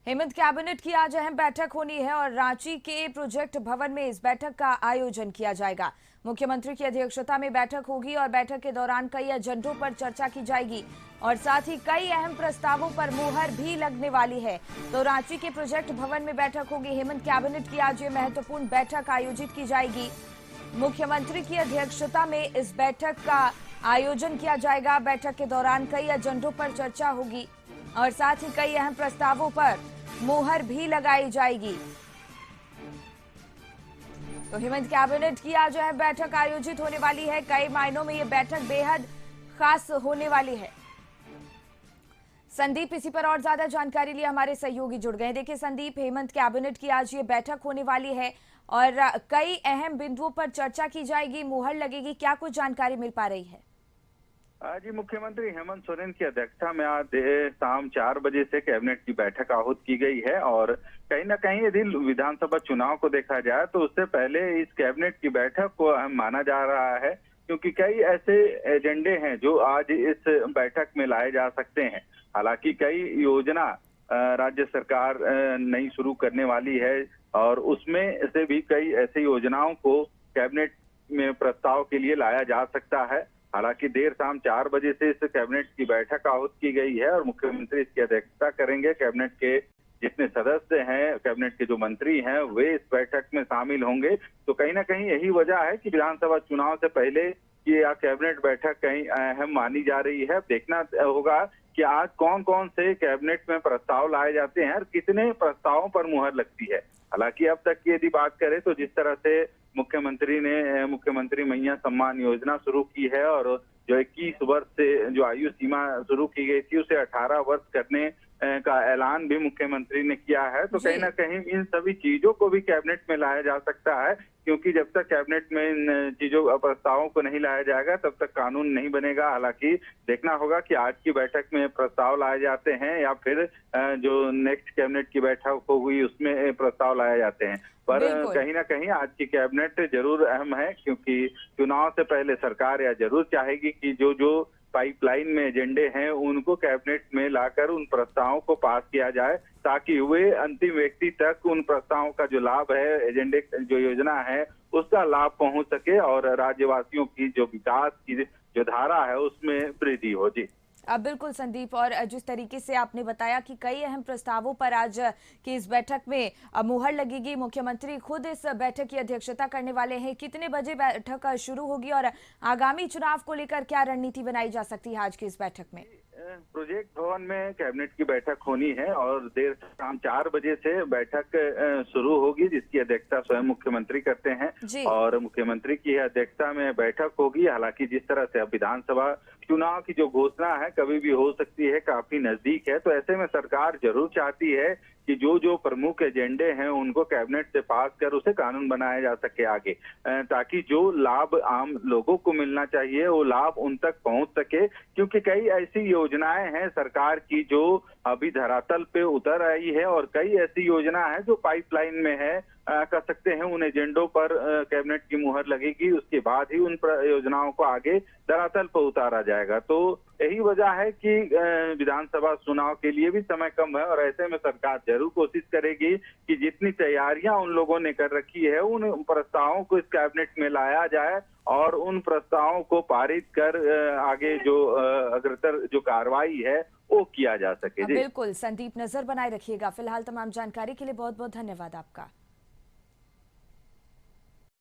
Hemant cabinet की आज अहम बैठक होनी है और रांची के प्रोजेक्ट भवन में इस बैठक का आयोजन किया जाएगा। मुख्यमंत्री की अध्यक्षता में बैठक होगी और बैठक के दौरान कई एजेंडों पर चर्चा की जाएगी और साथ ही कई अहम प्रस्तावों पर मुहर भी लगने वाली है। तो रांची के प्रोजेक्ट भवन में बैठक होगी। हेमंत कैबिनेट की आज ये महत्वपूर्ण बैठक आयोजित की जाएगी। मुख्यमंत्री की अध्यक्षता में इस बैठक का आयोजन किया जाएगा। बैठक के दौरान कई एजेंडों पर चर्चा होगी और साथ ही कई अहम प्रस्तावों पर मुहर भी लगाई जाएगी। तो हेमंत कैबिनेट की आज यह बैठक आयोजित होने वाली है। कई मायनों में यह बैठक बेहद खास होने वाली है। संदीप इसी पर और ज्यादा जानकारी लिए हमारे सहयोगी जुड़ गए। देखिए संदीप, हेमंत कैबिनेट की आज ये बैठक होने वाली है और कई अहम बिंदुओं पर चर्चा की जाएगी, मुहर लगेगी। क्या कुछ जानकारी मिल पा रही है? जी, मुख्यमंत्री हेमंत सोरेन की अध्यक्षता में आज शाम 4 बजे से कैबिनेट की बैठक आहूत की गई है और कहीं ना कहीं यदि विधानसभा चुनाव को देखा जाए तो उससे पहले इस कैबिनेट की बैठक को अहम माना जा रहा है, क्योंकि कई ऐसे एजेंडे हैं जो आज इस बैठक में लाए जा सकते हैं। हालांकि कई योजना राज्य सरकार नई शुरू करने वाली है और उसमें से भी कई ऐसी योजनाओं को कैबिनेट में प्रस्ताव के लिए लाया जा सकता है। हालांकि देर शाम 4 बजे से इस कैबिनेट की बैठक आहूत की गई है और मुख्यमंत्री इसकी अध्यक्षता करेंगे। कैबिनेट के जितने सदस्य हैं, कैबिनेट के जो मंत्री हैं, वे इस बैठक में शामिल होंगे। तो कहीं ना कहीं यही वजह है कि विधानसभा चुनाव से पहले ये कैबिनेट बैठक कहीं अहम मानी जा रही है। देखना होगा कि आज कौन कौन से कैबिनेट में प्रस्ताव लाए जाते हैं और कितने प्रस्तावों पर मुहर लगती है। हालांकि अब तक की यदि बात करें तो जिस तरह से मुख्यमंत्री ने मुख्यमंत्री मैया सम्मान योजना शुरू की है और जो 21 वर्ष से जो आयु सीमा शुरू की गई थी उसे 18 वर्ष करने का ऐलान भी मुख्यमंत्री ने किया है। तो कहीं ना कहीं इन सभी चीजों को भी कैबिनेट में लाया जा सकता है, क्योंकि जब तक कैबिनेट में इन चीजों प्रस्तावों को नहीं लाया जाएगा तब तक कानून नहीं बनेगा। हालांकि देखना होगा कि आज की बैठक में प्रस्ताव लाए जाते हैं या फिर जो नेक्स्ट कैबिनेट की बैठक होगी उसमें प्रस्ताव लाए जाते हैं। पर कहीं ना कहीं आज की कैबिनेट जरूर अहम है, क्योंकि चुनाव से पहले सरकार यह जरूर चाहेगी कि जो जो पाइपलाइन में एजेंडे हैं उनको कैबिनेट में लाकर उन प्रस्तावों को पास किया जाए, ताकि वे अंतिम व्यक्ति तक उन प्रस्तावों का जो लाभ है, एजेंडे जो योजना है उसका लाभ पहुंच सके और राज्यवासियों की जो विकास की जो धारा है उसमें वृद्धि हो। जी बिल्कुल संदीप, और जिस तरीके से आपने बताया कि कई अहम प्रस्तावों पर आज की इस बैठक में मुहर लगेगी, मुख्यमंत्री खुद इस बैठक की अध्यक्षता करने वाले हैं। कितने बजे बैठक शुरू होगी और आगामी चुनाव को लेकर क्या रणनीति बनाई जा सकती है आज की इस बैठक में? प्रोजेक्ट भवन में कैबिनेट की बैठक होनी है और देर शाम 4 बजे से बैठक शुरू होगी, जिसकी अध्यक्षता स्वयं मुख्यमंत्री करते हैं और मुख्यमंत्री की अध्यक्षता में बैठक होगी। हालांकि जिस तरह से अब विधानसभा चुनाव की जो घोषणा है कभी भी हो सकती है, काफी नजदीक है, तो ऐसे में सरकार जरूर चाहती है कि जो जो प्रमुख एजेंडे हैं उनको कैबिनेट से पास कर उसे कानून बनाया जा सके आगे, ताकि जो लाभ आम लोगों को मिलना चाहिए वो लाभ उन तक पहुंच सके। क्योंकि कई ऐसी योजनाएं हैं सरकार की जो अभी धरातल पे उतर आई है और कई ऐसी योजना है जो पाइपलाइन में है। कर सकते हैं उन एजेंडों पर कैबिनेट की मुहर लगेगी, उसके बाद ही उन योजनाओं को आगे धरातल पर उतारा जाएगा। तो यही वजह है कि विधानसभा चुनाव के लिए भी समय कम है और ऐसे में सरकार जरूर कोशिश करेगी कि जितनी तैयारियां उन लोगों ने कर रखी है उन प्रस्तावों को इस कैबिनेट में लाया जाए और उन प्रस्तावों को पारित कर आगे जो अग्रतर जो कार्रवाई है वो किया जा सके। बिल्कुल संदीप, नजर बनाए रखिएगा। फिलहाल तमाम जानकारी के लिए बहुत बहुत धन्यवाद आपका।